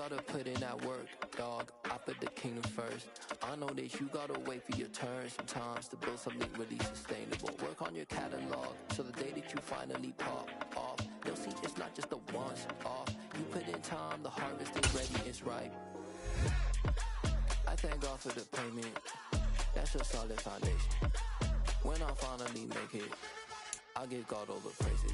gotta put in that work, dog. I put the kingdom first. I know that you gotta wait for your turn sometimes to build something really sustainable. Work on your catalog, so the day that you finally pop off, you'll see it's not just a once off. You put in time, the harvest is ready, it's ripe. I thank God for the payment. That's a solid foundation. When I finally make it, I'll give God all the praises.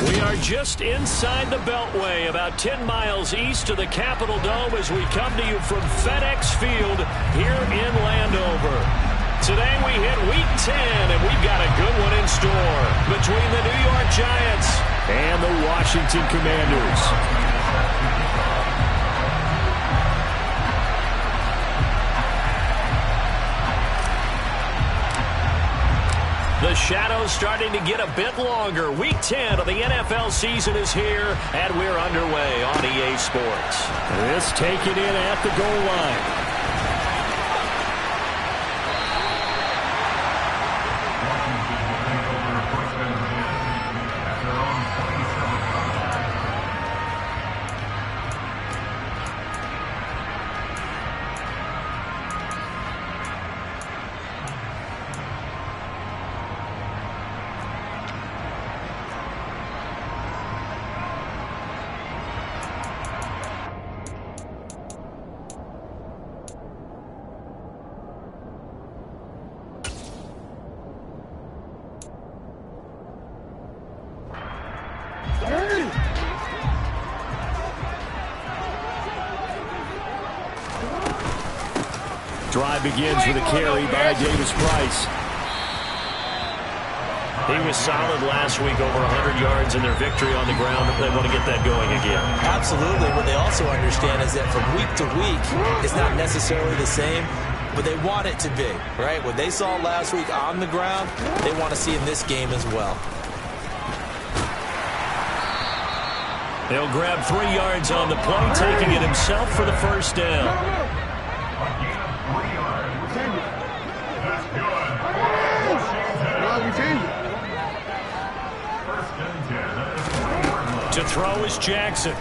We are just inside the Beltway, about 10 miles east of the Capitol Dome as we come to you from FedEx Field here in Landover. Today we hit Week 10, and we've got a good one in store between the New York Giants and the Washington Commanders. The shadow's starting to get a bit longer. Week 10 of the NFL season is here, and we're underway on EA Sports. This taken in at the goal line. Drive begins with a carry by Davis Price. He was solid last week, over 100 yards in their victory on the ground. They want to get that going again. Absolutely. What they also understand is that from week to week, it's not necessarily the same, but they want it to be, right? What they saw last week on the ground, they want to see in this game as well. He'll grab 3 yards on the play, taking it himself for the first down. To throw is Jackson.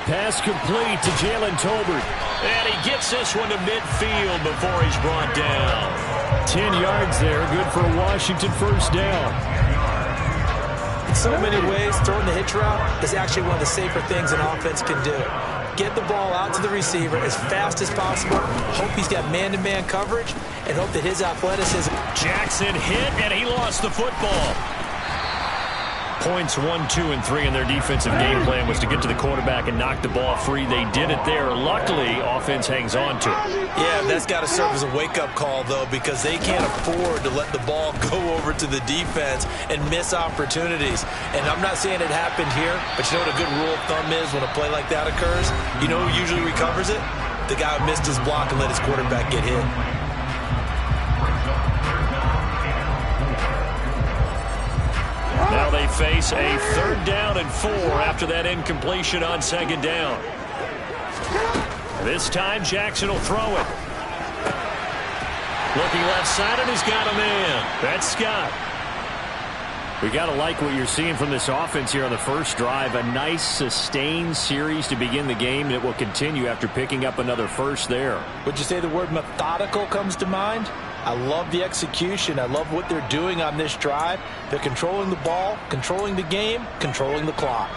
Pass complete to Jalen Tolbert. And he gets this one to midfield before he's brought down. 10 yards there, good for a Washington first down. In so many ways, throwing the hitch route is actually one of the safer things an offense can do. Get the ball out to the receiver as fast as possible. Hope he's got man-to-man coverage and hope that his athleticism. Jackson hit, and he lost the football. Points 1, 2, and 3 in their defensive game plan was to get to the quarterback and knock the ball free. They did it there. Luckily, offense hangs on to it. Yeah, that's got to serve as a wake-up call, though, because they can't afford to let the ball go over to the defense and miss opportunities. And I'm not saying it happened here, but you know what a good rule of thumb is when a play like that occurs? You know who usually recovers it? The guy who missed his block and let his quarterback get hit. Now they face a 3rd down and 4 after that incompletion on 2nd down. This time Jackson will throw it. Looking left side, and he's got a man. That's Scott. We got to like what you're seeing from this offense here on the first drive. A nice sustained series to begin the game that will continue after picking up another first there. Would you say the word methodical comes to mind? I love the execution. I love what they're doing on this drive. They're controlling the ball, controlling the game, controlling the clock.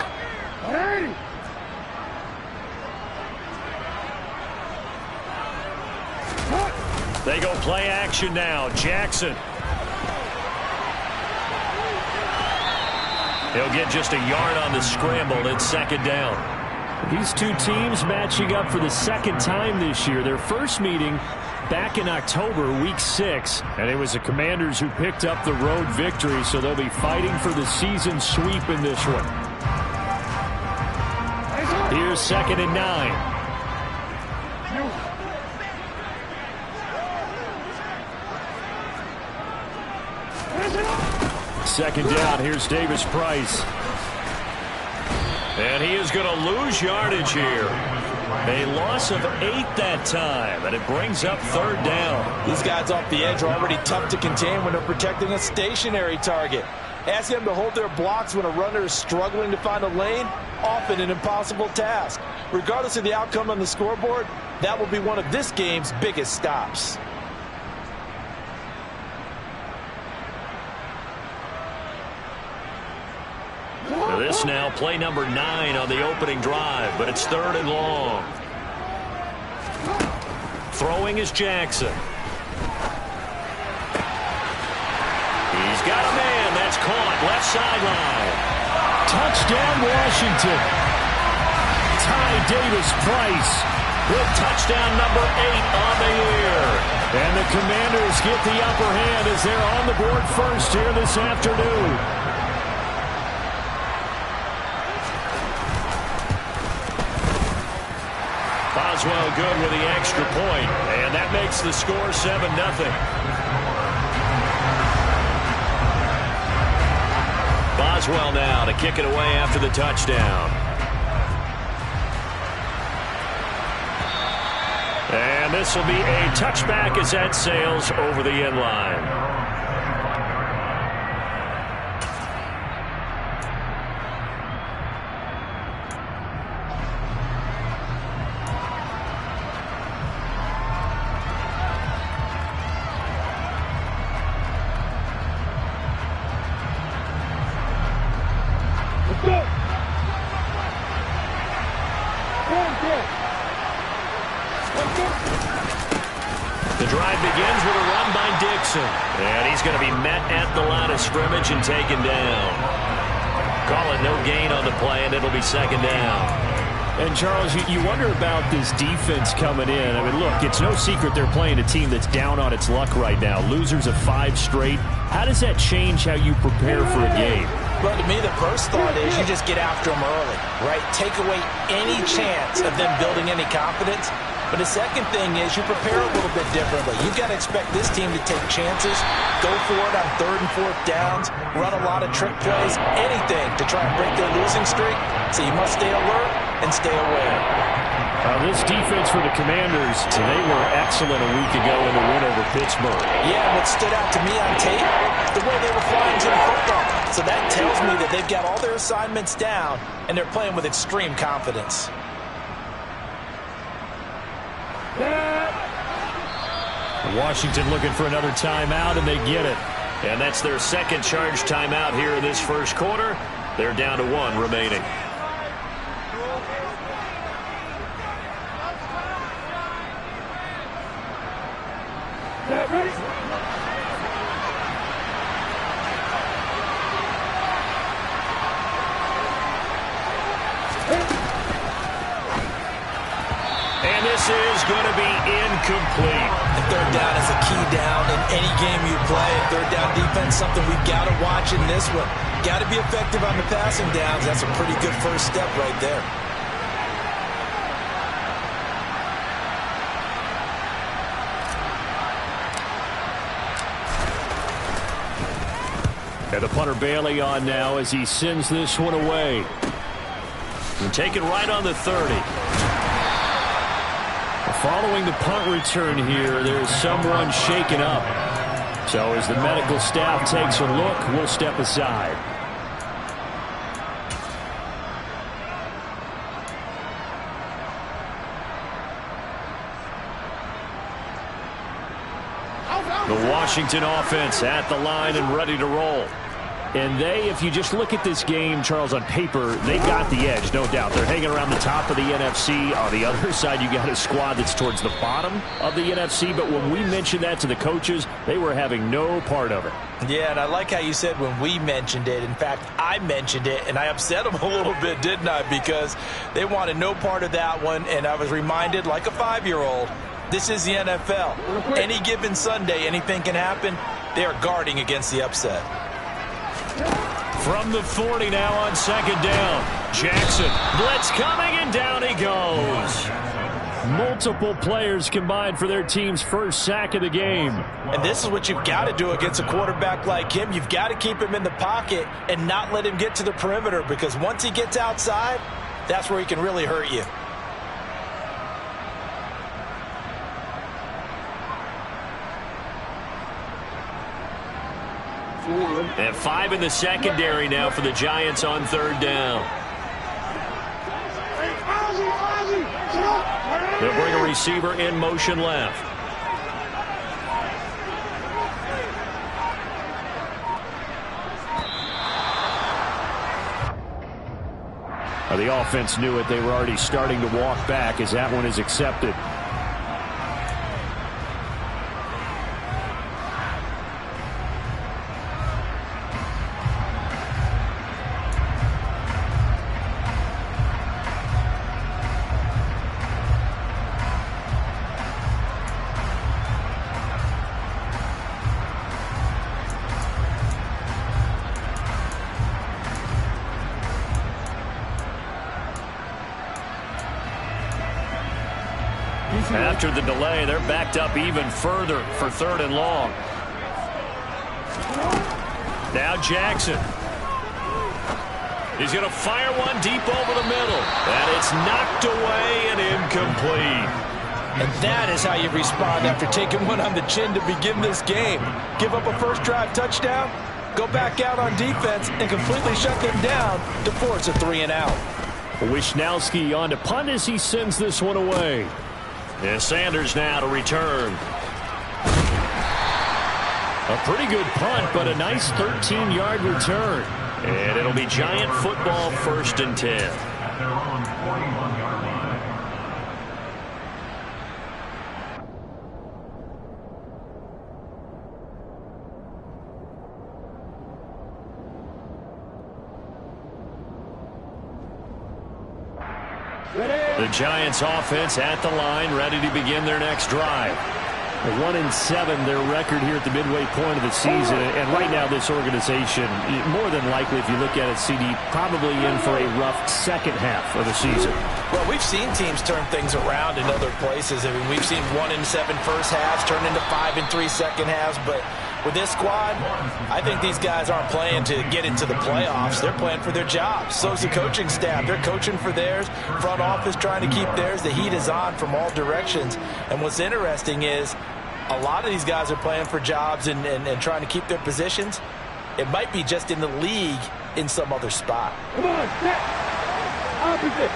They go play action now. Jackson. He'll get just a yard on the scramble. It's 2nd down. These two teams matching up for the 2nd time this year. Their first meeting back in October, week 6, and it was the Commanders who picked up the road victory, so they'll be fighting for the season sweep in this one. Here's 2nd and 9. Second down, here's Davis Price. And he is going to lose yardage here. A loss of 8 that time, and it brings up 3rd down. These guys off the edge are already tough to contain when they're protecting a stationary target. Asking them to hold their blocks when a runner is struggling to find a lane, often an impossible task. Regardless of the outcome on the scoreboard, that will be one of this game's biggest stops. This now play number 9 on the opening drive, but it's 3rd and long. Throwing is Jackson. He's got a man. That's caught. Left sideline. Touchdown, Washington. Ty Davis-Price with touchdown number 8 on the year. And the Commanders get the upper hand as they're on the board first here this afternoon. Boswell good with the extra point, and that makes the score 7-0. Boswell now to kick it away after the touchdown. And this will be a touchback as that sails over the end line. The drive begins with a run by Dixon. And he's going to be met at the line of scrimmage and taken down. Call it no gain on the play, and it'll be 2nd down. And, Charles, you wonder about this defense coming in. I mean, look, it's no secret they're playing a team that's down on its luck right now. Losers of 5 straight. How does that change how you prepare for a game? Well, to me, the first thought is you just get after them early, right? Take away any chance of them building any confidence. But the second thing is you prepare a little bit differently. You've got to expect this team to take chances, go for it on 3rd and 4th downs, run a lot of trick plays, anything to try and break their losing streak. So you must stay alert and stay aware. This defense for the Commanders, they were excellent a week ago in the win over Pittsburgh. Yeah, what stood out to me on tape, the way they were flying to the football. So that tells me that they've got all their assignments down, and they're playing with extreme confidence. Washington looking for another timeout, and they get it. And that's their second charge timeout here in this first quarter. They're down to 1 remaining. And this is going to be incomplete. And 3rd down is a key down in any game you play. 3rd down defense, something we've got to watch in this one. Got to be effective on the passing downs. That's a pretty good first step right there. And the punter Bailey on now as he sends this one away. And take it right on the 30. Following the punt return here, there's someone shaken up. So as the medical staff takes a look, we'll step aside. The Washington offense at the line and ready to roll. And they, if you just look at this game, Charles, on paper, they got the edge, no doubt. They're hanging around the top of the NFC. On the other side, you got a squad that's towards the bottom of the NFC. But when we mentioned that to the coaches, they were having no part of it. Yeah, and I like how you said when we mentioned it. In fact, I mentioned it, and I upset them a little bit, didn't I? Because they wanted no part of that one, and I was reminded, like a 5-year-old, this is the NFL. Any given Sunday, anything can happen. They are guarding against the upset. From the 40 now on 2nd down. Jackson, blitz coming, and down he goes. Multiple players combined for their team's first sack of the game. And this is what you've got to do against a quarterback like him. You've got to keep him in the pocket and not let him get to the perimeter, because once he gets outside, that's where he can really hurt you. And 5 in the secondary now for the Giants on 3rd down. They'll bring a receiver in motion left. The offense knew it. They were already starting to walk back as that one is accepted. After the delay, they're backed up even further for 3rd and long. Now Jackson. He's going to fire one deep over the middle. And it's knocked away and incomplete. And that is how you respond after taking one on the chin to begin this game. Give up a first drive touchdown, go back out on defense, and completely shut them down to force a 3-and-out. Wishnowski on to punt as he sends this one away. And Sanders now to return. A pretty good punt, but a nice 13-yard return. And it'll be Giant football 1st and 10. The Giants offense at the line, ready to begin their next drive. 1-7, their record here at the midway point of the season. And right now, this organization, more than likely, if you look at it, CD, probably in for a rough second half of the season. Well, we've seen teams turn things around in other places. I mean, we've seen 1-7 first halves turn into 5-3 second halves. But with this squad, I think these guys aren't playing to get into the playoffs. They're playing for their jobs. So's the coaching staff. They're coaching for theirs. Front office trying to keep theirs. The heat is on from all directions. And what's interesting is a lot of these guys are playing for jobs and trying to keep their positions. It might be just in the league in some other spot. Come on, set. Opposite.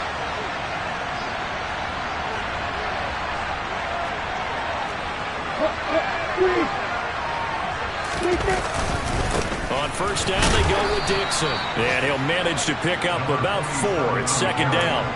On 1st down, they go with Dixon. And he'll manage to pick up about 4 at 2nd down.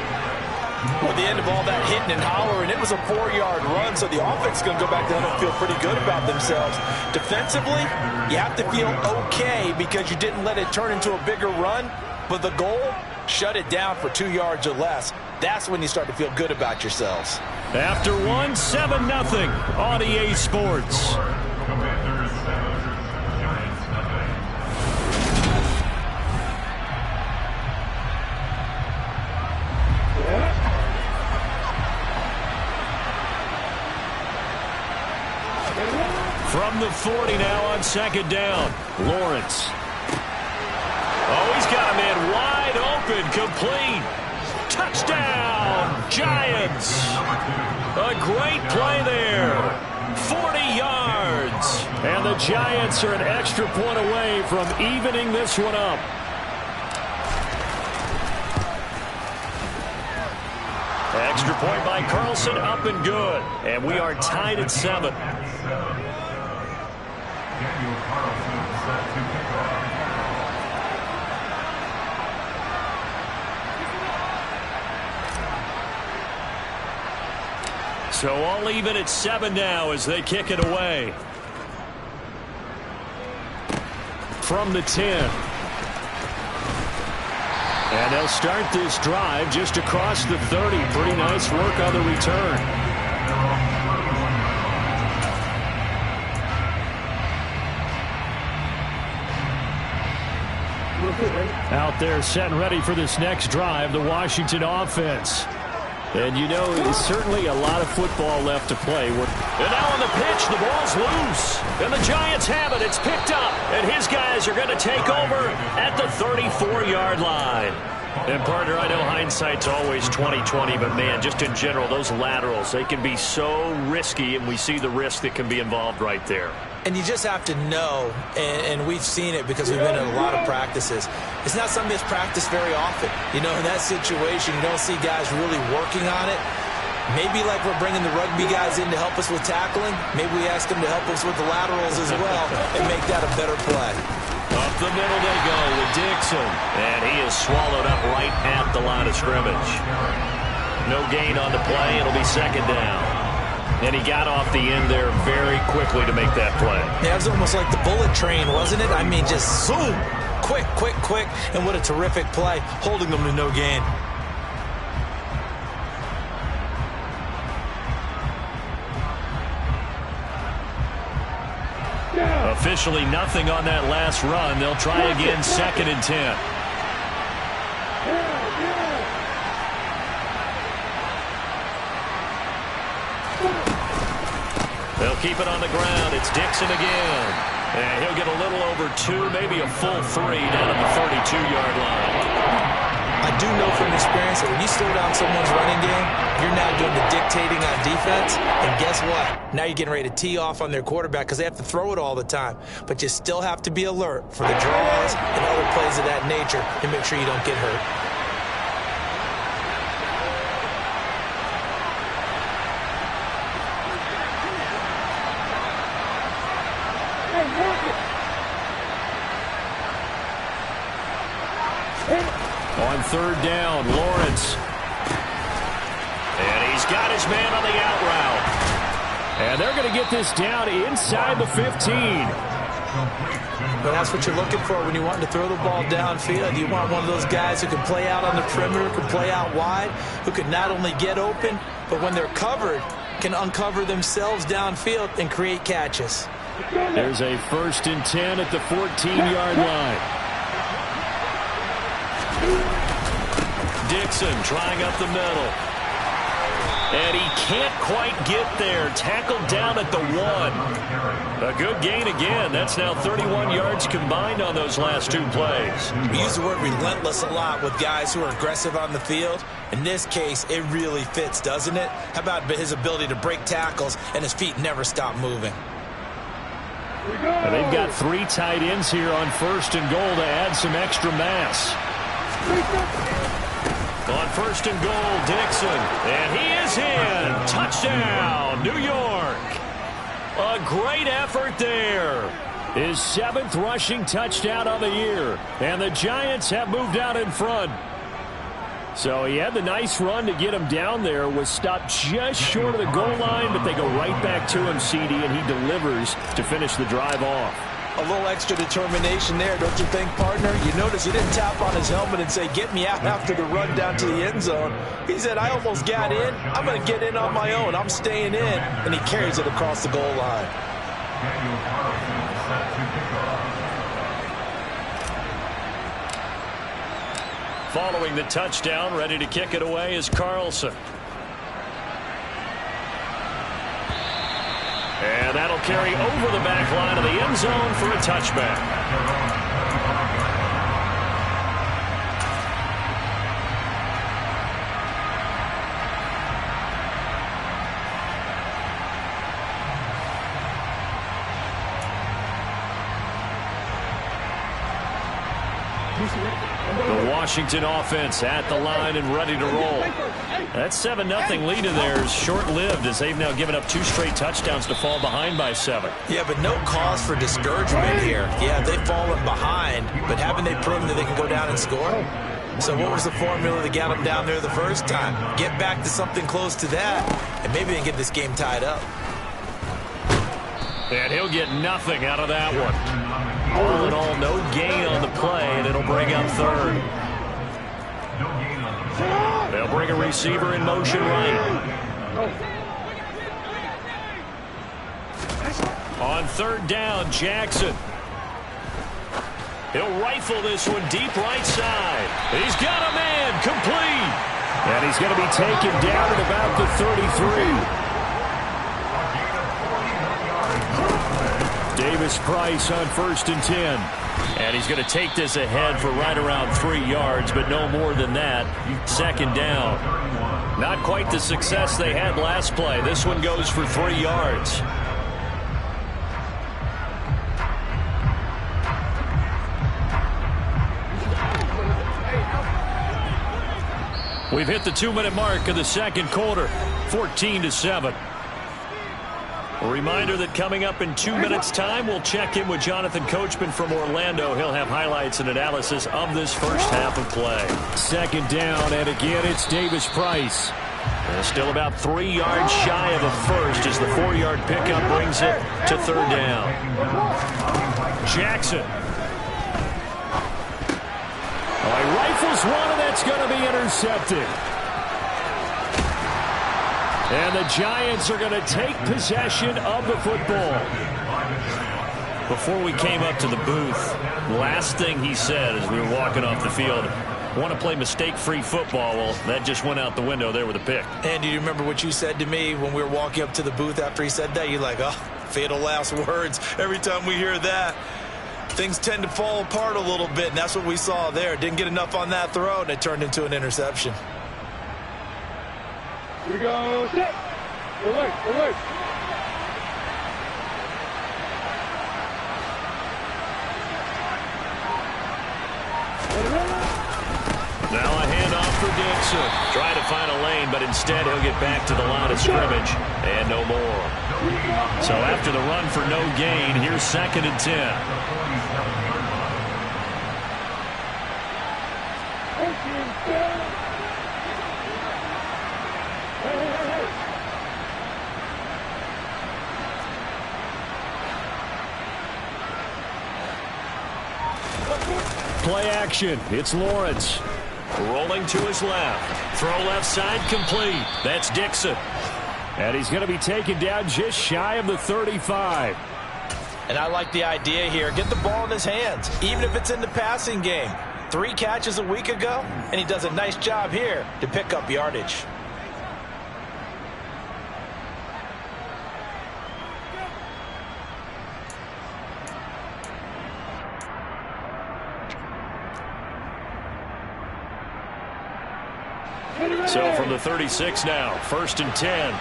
Well, the end of all that hitting and hollering, it was a 4-yard run, so the offense is going to go back down and feel pretty good about themselves. Defensively, you have to feel okay because you didn't let it turn into a bigger run, but the goal, shut it down for 2 yards or less. That's when you start to feel good about yourselves. After 7-0 on EA Sports. From the 40 now on 2nd down. Lawrence. Oh, he's got a man wide open, complete. Touchdown, Giants. A great play there. 40 yards. And the Giants are an extra point away from evening this one up. Extra point by Carlson, up and good. And we are tied at 7. So all even at 7 now as they kick it away. From the 10. And they'll start this drive just across the 30. Pretty nice work on the return. Out there set and ready for this next drive, the Washington offense. And you know, it's certainly a lot of football left to play. And now on the pitch, the ball's loose. And the Giants have it. It's picked up. And his guys are going to take over at the 34-yard line. And, partner, I know hindsight's always 20/20, but, man, just in general, those laterals, they can be so risky, and we see the risk that can be involved right there. And you just have to know, and we've seen it because we've been in a lot of practices. It's not something that's practiced very often. You know, in that situation, you don't see guys really working on it. Maybe like we're bringing the rugby guys in to help us with tackling. Maybe we ask them to help us with the laterals as well and make that a better play. Up the middle they go with Dixon. And he is swallowed up right at the line of scrimmage. No gain on the play. It'll be second down. And he got off the end there very quickly to make that play. Yeah, it was almost like the bullet train, wasn't it? I mean, just zoom. Quick, quick, quick. And what a terrific play, holding them to no gain. Officially nothing on that last run. They'll try again, 2nd and 10. They'll keep it on the ground. It's Dixon again. And he'll get a little over 2, maybe a full 3 down at the 32-yard line. I do know from experience that when you slow down someone's running game, you're now doing the dictating on defense. And guess what? Now you're getting ready to tee off on their quarterback because they have to throw it all the time. But you still have to be alert for the draws and other plays of that nature to make sure you don't get hurt. On 3rd down, Lawrence. And he's got his man on the out route. And they're going to get this down inside the 15. But that's what you're looking for when you want to throw the ball downfield. You want one of those guys who can play out on the perimeter, can play out wide, who can not only get open, but when they're covered, can uncover themselves downfield and create catches. There's a 1st and 10 at the 14-yard line. Dixon trying up the middle. And he can't quite get there. Tackled down at the 1. A good gain again. That's now 31 yards combined on those last 2 plays. We use the word relentless a lot with guys who are aggressive on the field. In this case, it really fits, doesn't it? How about his ability to break tackles and his feet never stop moving? And they've got 3 tight ends here on 1st and goal to add some extra mass. On 1st and goal, Dixon. And he is in. Touchdown, New York. A great effort there. His 7th rushing touchdown of the year. And the Giants have moved out in front. So he had the nice run to get him down there. Was stopped just short of the goal line, but they go right back to him, CD, and he delivers to finish the drive off. A little extra determination there, don't you think, partner? You notice he didn't tap on his helmet and say, get me out after the run down to the end zone. He said, I almost got in. I'm going to get in on my own. I'm staying in. And he carries it across the goal line. Following the touchdown, ready to kick it away is Carlson. And that'll carry over the back line of the end zone for a touchback. The Washington offense at the line and ready to roll. That 7-0 lead of theirs short-lived as they've now given up 2 straight touchdowns to fall behind by 7. Yeah, but no cause for discouragement here. Yeah, they've fallen behind, but haven't they proven that they can go down and score? So what was the formula that got them down there the first time? Get back to something close to that, and maybe they can get this game tied up. And he'll get nothing out of that one. All in all, no gain on the play, and it'll bring up 3rd. They'll bring a receiver in motion right. On 3rd down, Jackson. He'll rifle this one deep right side. He's got a man, complete. And he's going to be taken down at about the 33. Davis Price on 1st and 10. And he's going to take this ahead for right around 3 yards, but no more than that. 2nd down. Not quite the success they had last play. This one goes for 3 yards. We've hit the 2-minute mark of the second quarter, 14-7. A reminder that coming up in 2 minutes' time, we'll check in with Jonathan Coachman from Orlando. He'll have highlights and analysis of this first half of play. Second down, and again, it's Davis Price. Still about 3 yards shy of a first as the 4-yard pickup brings it to third down. Jackson. Oh, he rifles one, and that's going to be intercepted. And the Giants are going to take possession of the football. Before we came up to the booth, last thing he said as we were walking off the field, want to play mistake-free football. Well, that just went out the window there with a pick. And do you remember what you said to me when we were walking up to the booth after he said that? You're like, oh, fatal last words. Every time we hear that, things tend to fall apart a little bit, and that's what we saw there. Didn't get enough on that throw, and it turned into an interception. Here we go. Set. Alert. Alert. Now a handoff for Dixon. Trying to find a lane, but instead he'll get back to the line of scrimmage. And no more. So after the run for no gain, here's 2nd and 10. Play action. It's Lawrence. Rolling to his left. Throw left side complete. That's Dixon. And he's going to be taken down just shy of the 35. And I like the idea here. Get the ball in his hands, even if it's in the passing game. 3 catches a week ago, and he does a nice job here to pick up yardage. So from the 36 now, 1st and 10.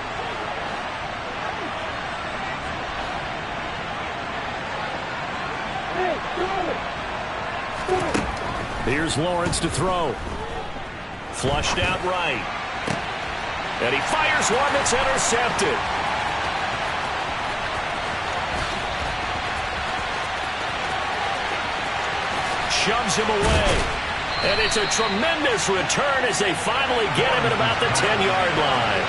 Here's Lawrence to throw. Flushed out right. And he fires one that's intercepted. Shoves him away. And it's a tremendous return as they finally get him at about the 10-yard line.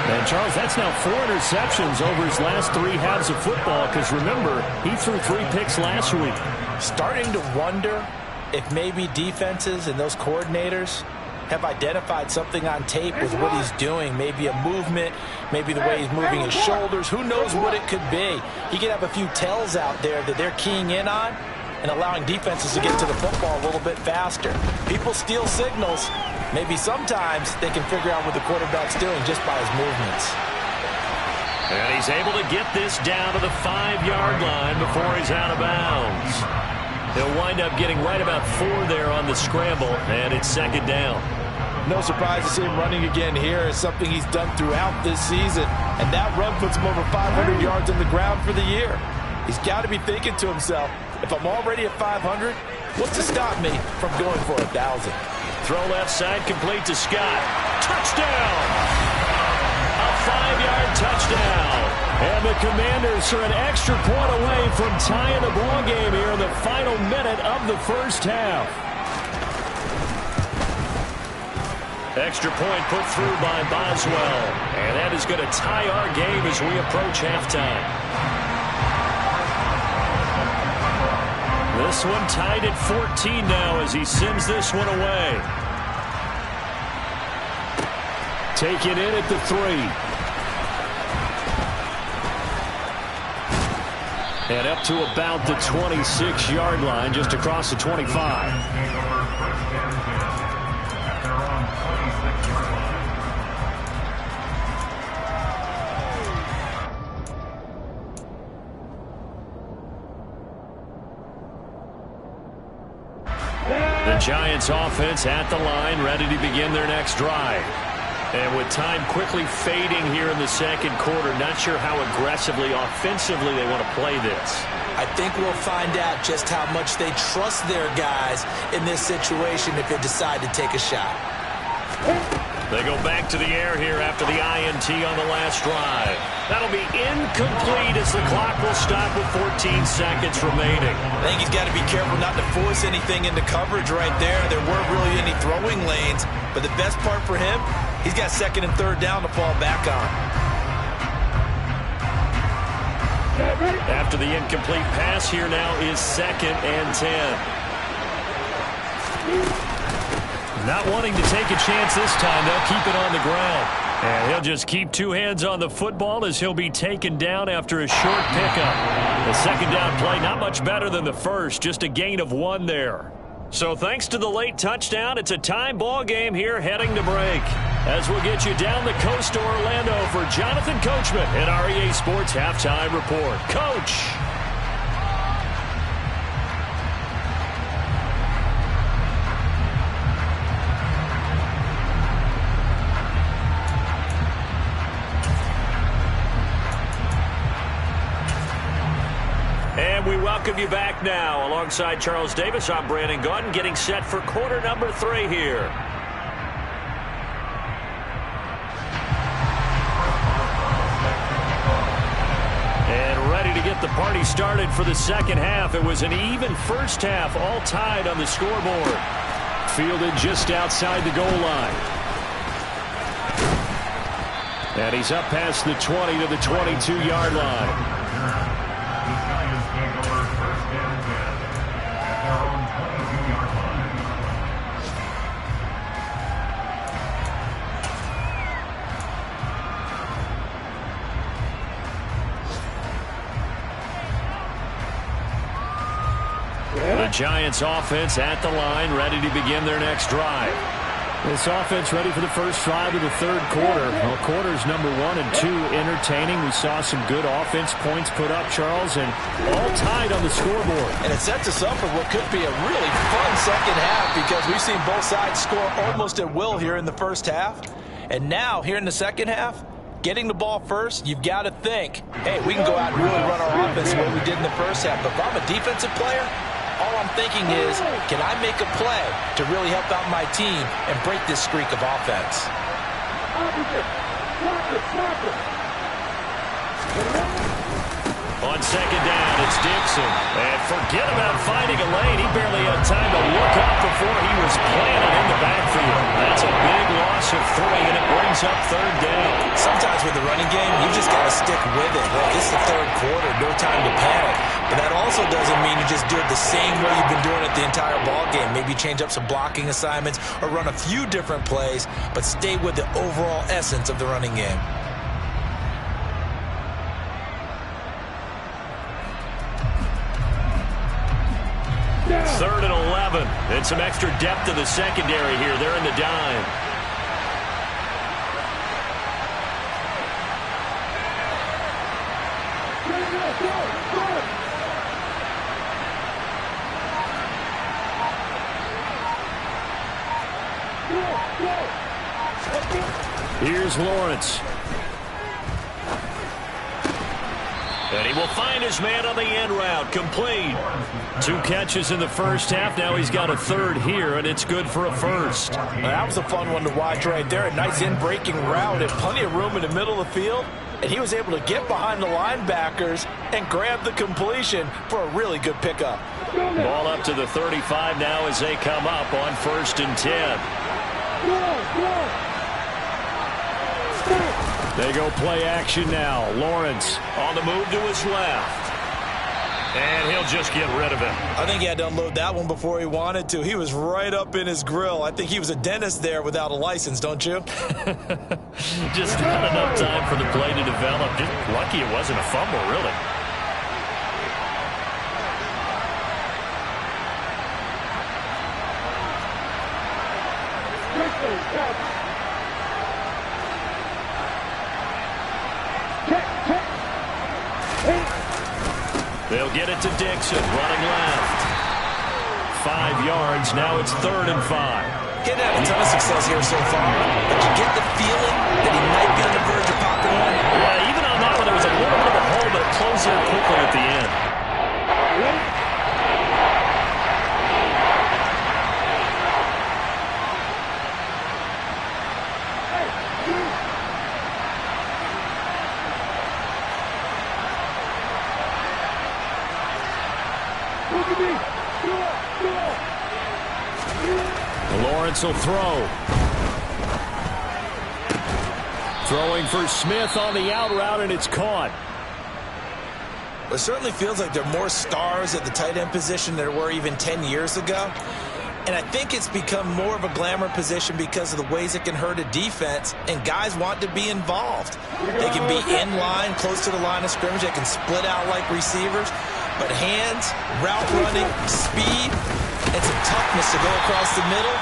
And, Charles, that's now 4 interceptions over his last 3 halves of football because, remember, he threw 3 picks last week. Starting to wonder if maybe defenses and those coordinators have identified something on tape with what he's doing. Maybe a movement, maybe the way he's moving his shoulders. Who knows what it could be? He could have a few tells out there that they're keying in on and allowing defenses to get to the football a little bit faster. People steal signals. Maybe sometimes they can figure out what the quarterback's doing just by his movements. And he's able to get this down to the 5-yard line before he's out of bounds. He'll wind up getting right about 4 there on the scramble, and it's 2nd down. No surprise to see him running again here. It's something he's done throughout this season, and that run puts him over 500 yards on the ground for the year. He's got to be thinking to himself, if I'm already at 500, what's to stop me from going for 1,000? Throw left side complete to Scott. Touchdown! A 5-yard touchdown. And the Commanders are an extra point away from tying the ball game here in the final minute of the first half. Extra point put through by Boswell. And that is going to tie our game as we approach halftime. This one tied at 14 now as he sends this one away. Taken in at the 3. And up to about the 26-yard line, just across the 25. The Giants offense at the line, ready to begin their next drive. And with time quickly fading here in the second quarter, not sure how aggressively, offensively they want to play this. I think we'll find out just how much they trust their guys in this situation if they decide to take a shot. They go back to the air here after the INT on the last drive. That'll be incomplete as the clock will stop with 14 seconds remaining. I think he's got to be careful not to force anything into coverage right there. There weren't really any throwing lanes, but the best part for him, he's got second and third down to fall back on. After the incomplete pass, here now is 2nd and 10. Not wanting to take a chance this time. They'll keep it on the ground. And he'll just keep two hands on the football as he'll be taken down after a short pickup. The second down play not much better than the first, just a gain of 1 there. So thanks to the late touchdown, it's a tie ball game here heading to break. As we'll get you down the coast to Orlando for Jonathan Coachman at our EA Sports Halftime Report. Coach! And we welcome you back now. Alongside Charles Davis, I'm Brandon Gaudin, getting set for quarter number 3 here. And ready to get the party started for the second half. It was an even first half, all tied on the scoreboard. Fielded just outside the goal line. And he's up past the 20 to the 22-yard line. The Giants offense at the line, ready to begin their next drive. This offense ready for the first drive of the third quarter. Well, quarters number 1 and 2 entertaining. We saw some good offense points put up, Charles, and all tied on the scoreboard. And it sets us up for what could be a really fun second half because we've seen both sides score almost at will here in the first half. And now, here in the second half, getting the ball first, you've got to think, hey, we can go out and really run our offense the way we did in the first half. But if I'm a defensive player, all I'm thinking is, can I make a play to really help out my team and break this streak of offense? On second down, it's Dixon. And forget about finding a lane. He barely had time to look up before he was planted in the backfield. That's a big loss of 3, and it brings up third down. Sometimes with the running game, you just got to stick with it. Look, it's the third quarter, no time to panic. But that also doesn't mean you just do it the same way you've been doing it the entire ball game. Maybe change up some blocking assignments or run a few different plays, but stay with the overall essence of the running game. Third and 11. And some extra depth to the secondary here. They're in the dime. Here's Lawrence. And he will find his man on the end route. Complete. 2 catches in the first half. Now he's got a third here, and it's good for a first. That was a fun one to watch right there. A nice in-breaking route and plenty of room in the middle of the field. And he was able to get behind the linebackers and grab the completion for a really good pickup. Ball up to the 35 now as they come up on 1st and 10. They go play action now. Lawrence on the move to his left. And he'll just get rid of it. I think he had to unload that one before he wanted to. He was right up in his grill. I think he was a dentist there without a license, don't you? Just not enough time for the play to develop. Just lucky it wasn't a fumble, really. They'll get it to Dixon, running left. 5 yards, now it's 3rd and 5. Getting had a ton of success here so far, but you get the feeling that he might be on the verge of popping one. Yeah, even on that one, there was a little bit of a hole, but it closed in quickly at the end. Lawrence will throw. Throwing for Smith on the out route, and it's caught. It certainly feels like there are more stars at the tight end position than there were even 10 years ago. And I think it's become more of a glamour position because of the ways it can hurt a defense, and guys want to be involved. They can be in line, close to the line of scrimmage. They can split out like receivers. But hands, route running, speed, and some toughness to go across the middle,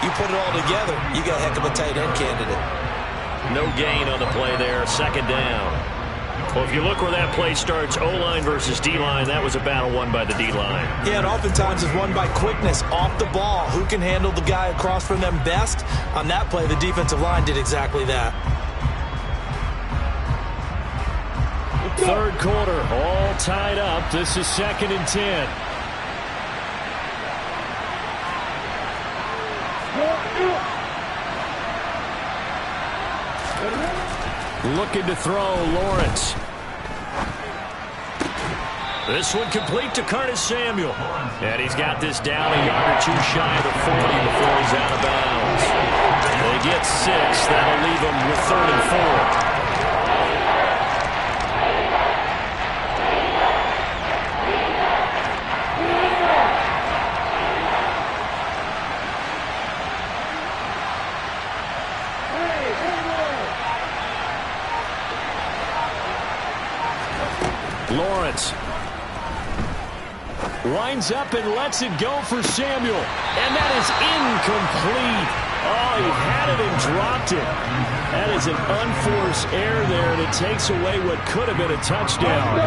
you put it all together, you got a heck of a tight end candidate. No gain on the play there, second down. Well, if you look where that play starts, O-line versus D-line, that was a battle won by the D-line. Yeah, and oftentimes it's won by quickness, off the ball. Who can handle the guy across from them best? On that play, the defensive line did exactly that. Third quarter, all tied up. This is 2nd and 10. Looking to throw, Lawrence. This one complete to Curtis Samuel. And he's got this down a yard or two shy of the 40 before he's out of bounds. They get 6. That'll leave them with 3rd and 4. Lawrence winds up and lets it go for Samuel. And that is incomplete. Oh, he had it and dropped it. That is an unforced error there, and it takes away what could have been a touchdown.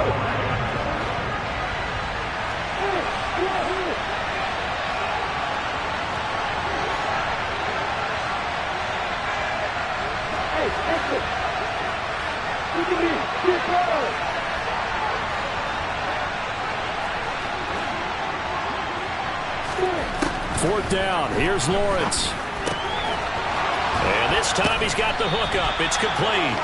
Fourth down. Here's Lawrence. And this time he's got the hook up. It's complete.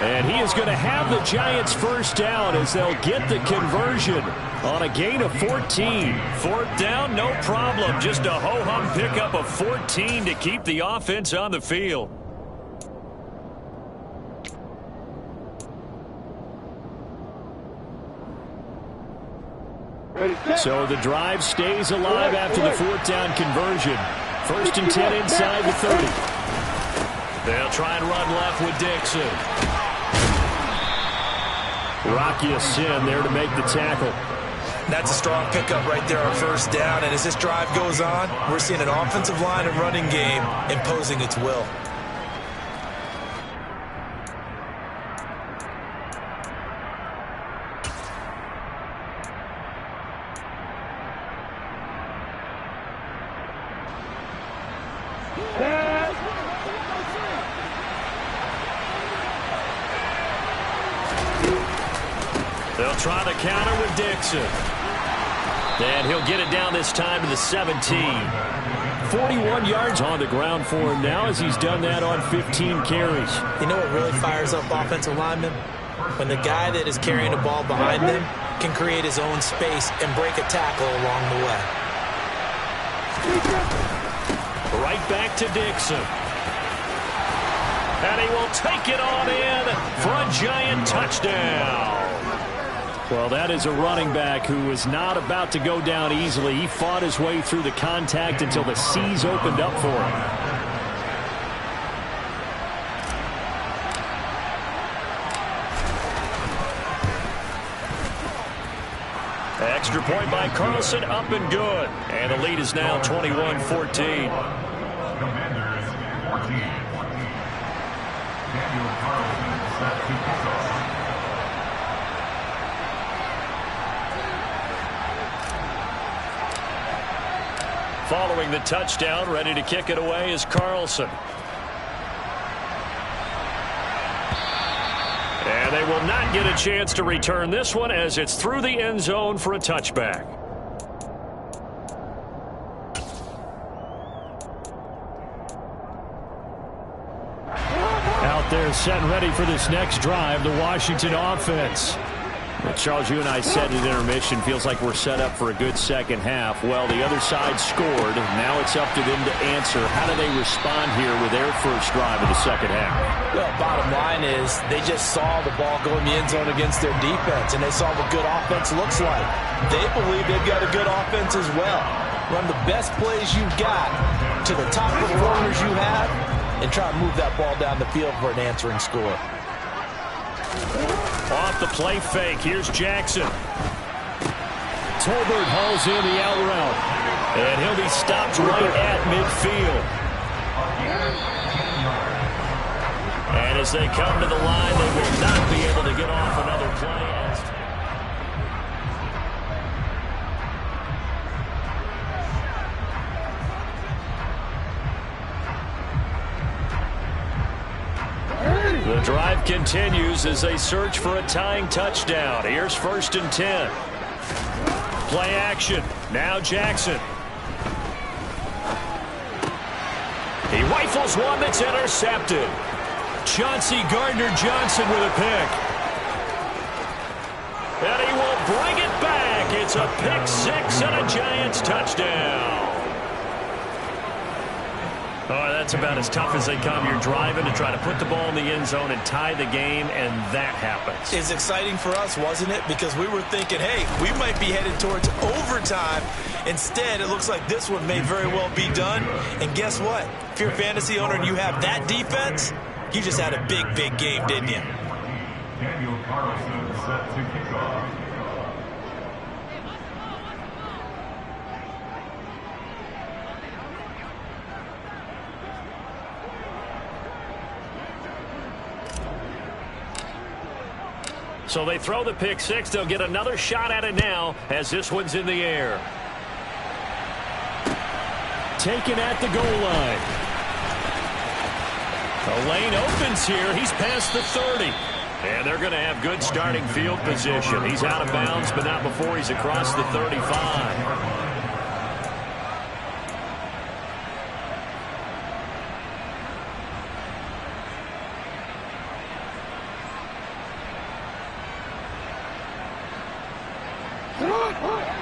And he is going to have the Giants first down as they'll get the conversion on a gain of 14. Fourth down, no problem. Just a ho-hum pickup of 14 to keep the offense on the field. So the drive stays alive after the fourth down conversion. 1st and 10 inside the 30. They'll try and run left with Dixon. Rocky Sin there to make the tackle. That's a strong pickup right there on 1st down. And as this drive goes on, we're seeing an offensive line and running game imposing its will. They'll try the counter with Dixon. And he'll get it down this time to the 17. 41 yards on the ground for him now as he's done that on 15 carries. You know what really fires up offensive linemen? When the guy that is carrying the ball behind them can create his own space and break a tackle along the way. Right back to Dixon. And he will take it on in for a Giant touchdown. Well, that is a running back who was not about to go down easily. He fought his way through the contact until the C's opened up for him. Extra point by Carlson, up and good. And the lead is now 21-14. Following the touchdown, ready to kick it away is Carlson. And they will not get a chance to return this one as it's through the end zone for a touchback. Out there set and ready for this next drive, the Washington offense. Well, Charles, you and I said at intermission, feels like we're set up for a good second half. Well, the other side scored. Now it's up to them to answer. How do they respond here with their first drive of the second half? Well, bottom line is they just saw the ball go in the end zone against their defense, and they saw what good offense looks like. They believe they've got a good offense as well. Run the best plays you've got to the top performers you have and try to move that ball down the field for an answering score. Off the play fake, here's Jackson. Tolbert hauls in the out route, and he'll be stopped right at midfield. And as they come to the line, they will not be able to get off another play. The drive continues as they search for a tying touchdown. Here's 1st and 10. Play action. Now Jackson. He rifles one that's intercepted. Chauncey Gardner-Johnson with a pick. And he will bring it back. It's a pick six and a Giants touchdown. Oh, that's about as tough as they come. You're driving to try to put the ball in the end zone and tie the game, and that happens. It's exciting for us, wasn't it? Because we were thinking, hey, we might be headed towards overtime. Instead, it looks like this one may very well be done. And guess what? If you're a fantasy owner and you have that defense, you just had a big, big game, didn't you? Daniel Carlson set to kick off. So they throw the pick six. They'll get another shot at it now as this one's in the air. Taken at the goal line. The lane opens here. He's past the 30. And they're going to have good starting field position. He's out of bounds, but not before he's across the 35.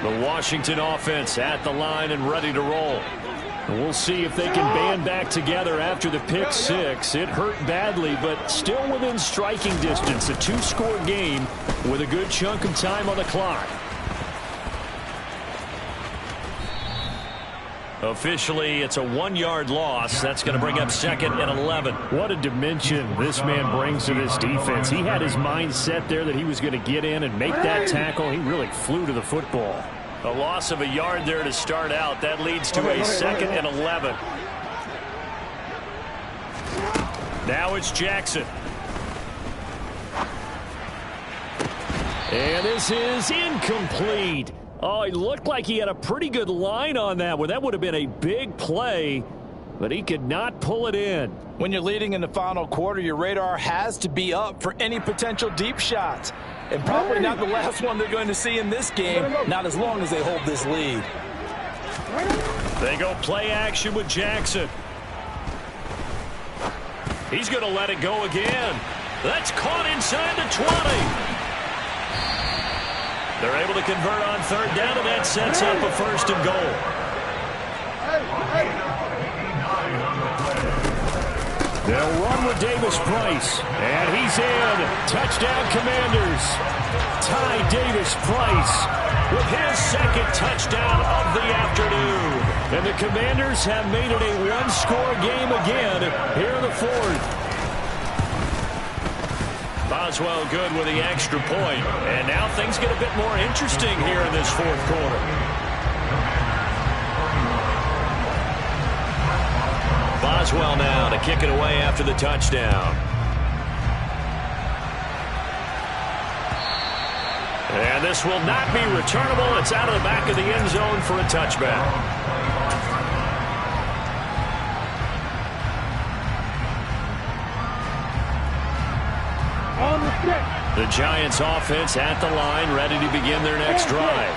The Washington offense at the line and ready to roll. And we'll see if they can band back together after the pick six. It hurt badly, but still within striking distance. A two-score game with a good chunk of time on the clock. Officially, it's a 1-yard loss. That's going to bring up 2nd and 11. What a dimension this man brings to this defense. He had his mind set there that he was going to get in and make that tackle. He really flew to the football. A loss of a yard there to start out. That leads to a 2nd and 11. Now it's Jackson. And this is incomplete. Oh, he looked like he had a pretty good line on that one. That would have been a big play, but he could not pull it in. When you're leading in the final quarter, your radar has to be up for any potential deep shots. And probably not the last one they're going to see in this game, not as long as they hold this lead. They go play action with Jackson. He's going to let it go again. That's caught inside the 20. They're able to convert on 3rd down, and that sets up a 1st and goal. They'll run with Davis Price, and he's in. Touchdown, Commanders. Ty Davis Price with his 2nd touchdown of the afternoon. And the Commanders have made it a one-score game again here in the 4th. Boswell good with the extra point. And now things get a bit more interesting here in this 4th quarter. Boswell now to kick it away after the touchdown. And this will not be returnable. It's out of the back of the end zone for a touchback. The Giants offense at the line, ready to begin their next drive.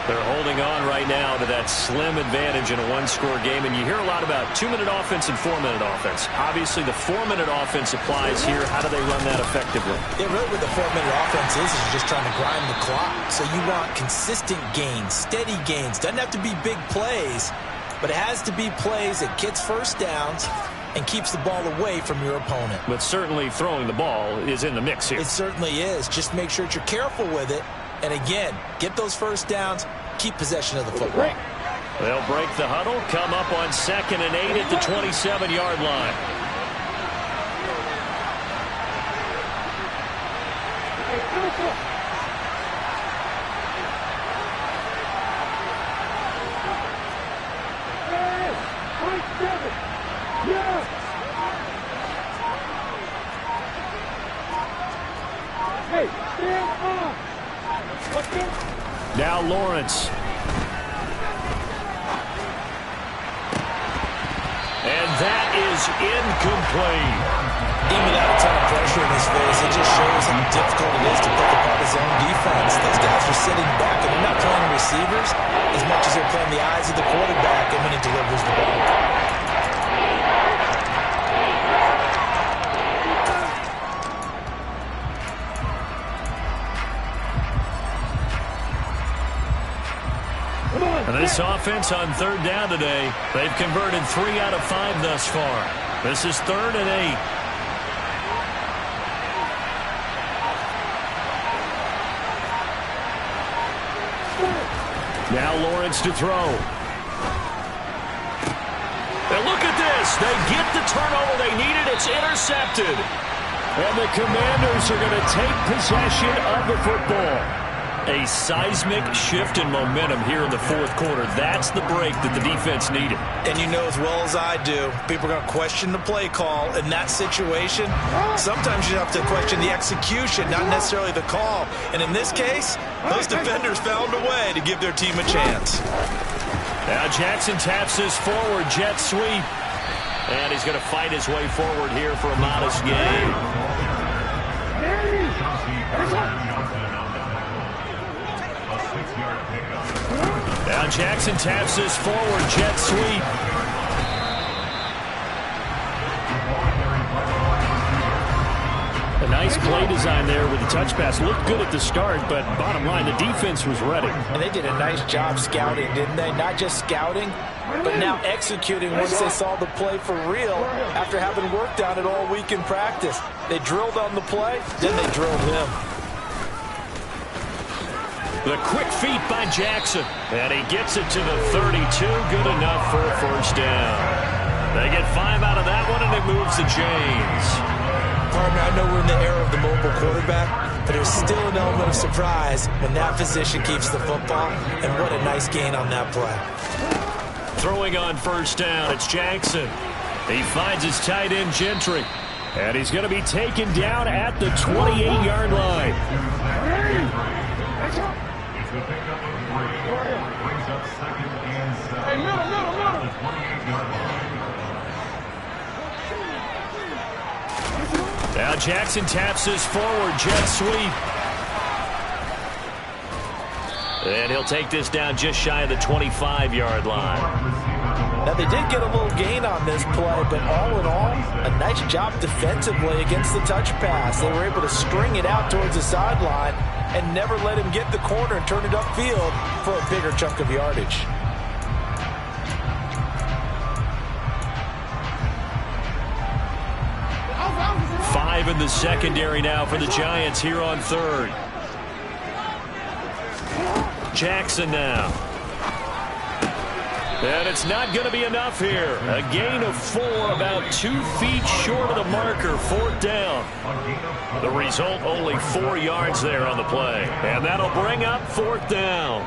They're holding on right now to that slim advantage in a one-score game, and you hear a lot about 2-minute offense and 4-minute offense. Obviously, the 4-minute offense applies here. How do they run that effectively? Yeah, really what the 4-minute offense is just trying to grind the clock. So you want consistent gains, steady gains. Doesn't have to be big plays, but it has to be plays that gets first downs and keeps the ball away from your opponent. But certainly throwing the ball is in the mix here. It certainly is. Just make sure that you're careful with it. And again, get those first downs, keep possession of the football. They'll break the huddle, come up on 2nd and 8 at the 27-yard line. Now Lawrence. And that is incomplete. Even without a ton of pressure in his face, it just shows how difficult it is to pick apart his own defense. Those guys are sitting back, and they're not playing receivers as much as they're playing the eyes of the quarterback and when he delivers the ball. This offense on 3rd down today, they've converted 3 out of 5 thus far. This is 3rd and 8. Now Lawrence to throw. And look at this. They get the turnover they needed. It's intercepted. And the Commanders are going to take possession of the football. A seismic shift in momentum here in the 4th quarter. That's the break that the defense needed. And you know as well as I do, people are going to question the play call in that situation. Sometimes you have to question the execution, not necessarily the call. And in this case, those defenders found a way to give their team a chance. Now Jackson taps his forward jet sweep. And he's going to fight his way forward here for a modest gain. Now Jackson taps his forward jet sweep. A nice play design there with the touch pass. Looked good at the start, but bottom line, the defense was ready. And they did a nice job scouting, didn't they? Not just scouting, but now executing once they saw the play for real after having worked on it all week in practice. They drilled on the play, then they drilled him. The quick feet by Jackson. And he gets it to the 32. Good enough for a first down. They get 5 out of that one, and it moves the chains. Partner, I know we're in the era of the mobile quarterback, but there's still an element of surprise when that position keeps the football. And what a nice gain on that play. Throwing on first down, it's Jackson. He finds his tight end, Gentry. And he's going to be taken down at the 28-yard line. The pickup of 3 brings up 2nd and 7. The 28-yard line. Now Jackson taps his forward jet sweep. And he'll take this down just shy of the 25-yard line. Now, they did get a little gain on this play, but all in all, a nice job defensively against the touch pass. They were able to string it out towards the sideline and never let him get the corner and turn it upfield for a bigger chunk of yardage. Five in the secondary now for the Giants here on 3rd. Jackson now. And it's not going to be enough here. A gain of 4, about 2 feet short of the marker, 4th down. The result, only 4 yards there on the play. And that'll bring up 4th down.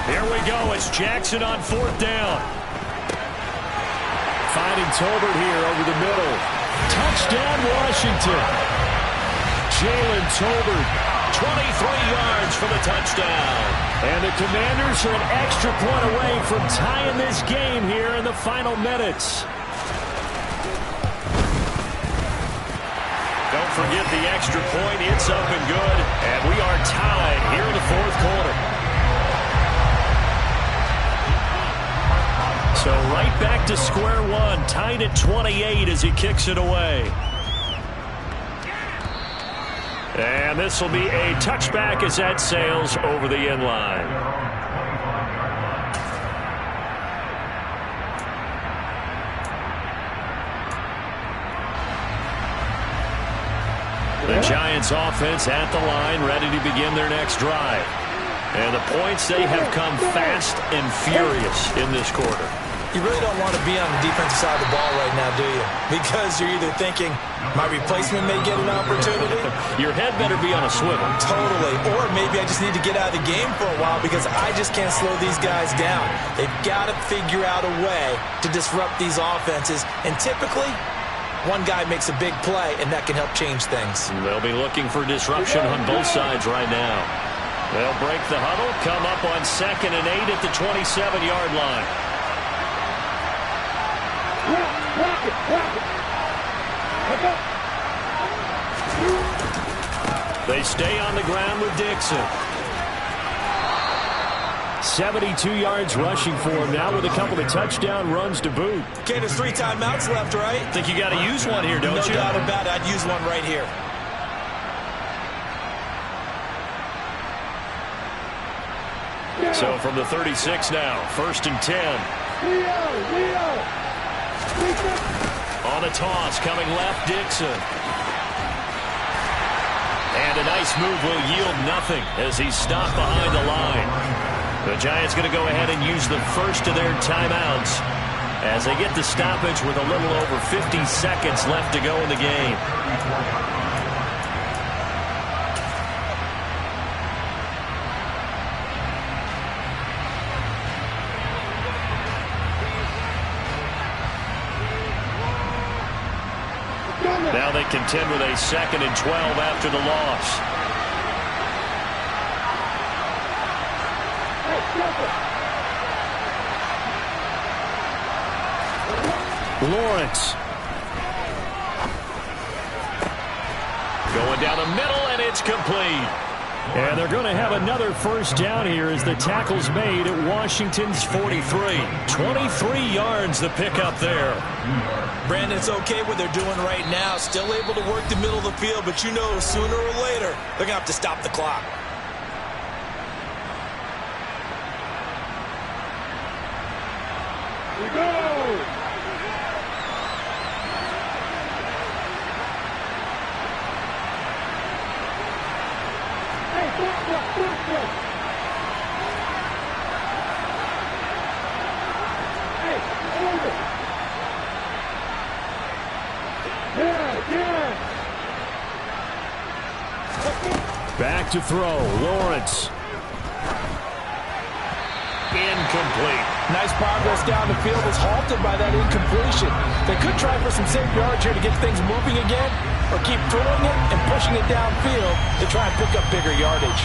Here we go. It's Jackson on 4th down. Finding Tolbert here over the middle. Touchdown, Washington. Jalen Tolbert yards for the touchdown. And the Commanders are an extra point away from tying this game here in the final minutes. Don't forget the extra point. It's up and good. And we are tied here in the fourth quarter. So right back to square one. Tied at 28 as he kicks it away. And this will be a touchback as that sails over the end line. The Giants offense at the line, ready to begin their next drive. And the points, they have come fast and furious in this quarter. You really don't want to be on the defensive side of the ball right now, do you? Because you're either thinking, my replacement may get an opportunity. Your head better be on a swivel. Totally. Or maybe I just need to get out of the game for a while because I just can't slow these guys down. They've got to figure out a way to disrupt these offenses. And typically, one guy makes a big play, and that can help change things. They'll be looking for disruption on both sides right now. They'll break the huddle, come up on 2nd and 8 at the 27-yard line. They stay on the ground with Dixon. 72 yards rushing for him now with a couple of touchdown runs to boot. Okay, there's 3 timeouts left, right? Think you got to use one here, don't you? No doubt about it. I'd use one right here. So from the 36 now, 1st and 10. On a toss, coming left, Dixon. And a nice move will yield nothing as he's stopped behind the line. The Giants going to go ahead and use the first of their timeouts as they get the stoppage with a little over 50 seconds left to go in the game. Now they contend with a 2nd and 12 after the loss. Lawrence. Going down the middle, and it's complete. And they're going to have another first down here as the tackle's made at Washington's 43. 23 yards the pickup there. Brandon, it's okay what they're doing right now. Still able to work the middle of the field, but you know sooner or later they're going to have to stop the clock. We go! Back to throw, Lawrence. Incomplete. Nice progress down the field was halted by that incompletion. They could try for some safe yards here to get things moving again, or keep throwing it and pushing it downfield to try and pick up bigger yardage.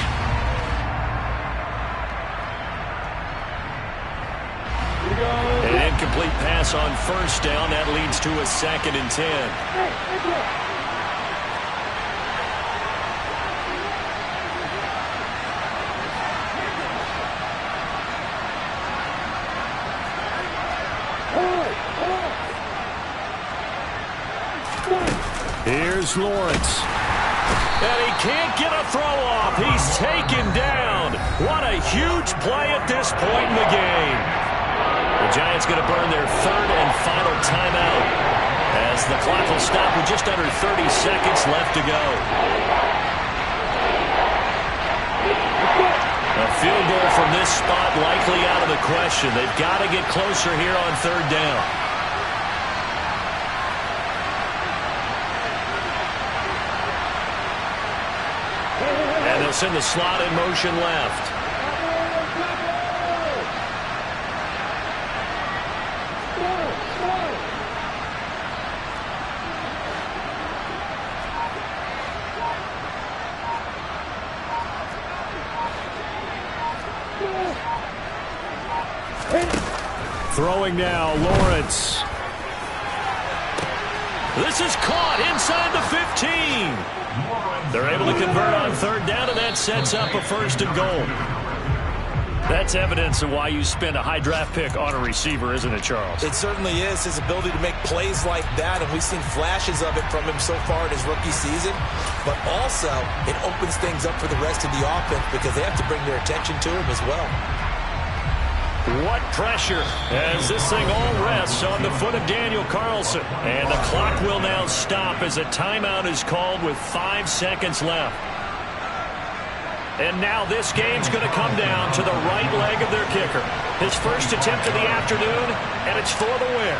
An incomplete pass on first down. That leads to a 2nd and 10. Here's Lawrence. And he can't get a throw off. He's taken down. What a huge play at this point in the game. The Giants going to burn their 3rd and final timeout as the clock will stop with just under 30 seconds left to go. A field goal from this spot likely out of the question. They've got to get closer here on 3rd down. And they'll send the slot in motion left. Throwing now, Lawrence. This is caught inside the 15. They're able to convert on third down, and that sets up a first and goal. That's evidence of why you spend a high draft pick on a receiver, isn't it, Charles? It certainly is. His ability to make plays like that, and we've seen flashes of it from him so far in his rookie season. But also, it opens things up for the rest of the offense because they have to bring their attention to him as well. What pressure as this thing all rests on the foot of Daniel Carlson. And the clock will now stop as a timeout is called with 5 seconds left. And now this game's going to come down to the right leg of their kicker. His first attempt of the afternoon, and it's for the win.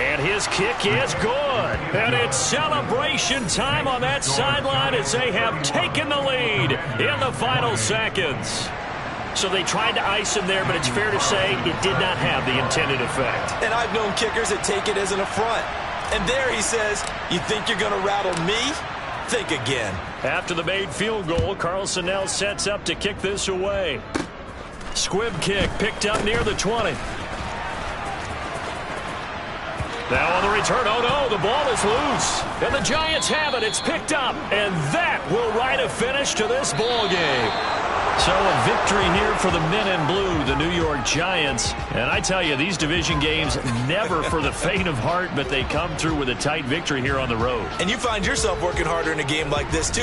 And his kick is good. And it's celebration time on that sideline as they have taken the lead in the final seconds. So they tried to ice him there, but it's fair to say it did not have the intended effect. And I've known kickers that take it as an affront. And there he says, you think you're going to rattle me? Think again. After the made field goal, Carlson now sets up to kick this away. Squib kick picked up near the 20. Now on the return, oh no, the ball is loose. And the Giants have it, it's picked up. And that will write a finish to this ball game. So a victory here for the men in blue, the New York Giants. And I tell you, these division games never for the faint of heart, but they come through with a tight victory here on the road. And you find yourself working harder in a game like this, too.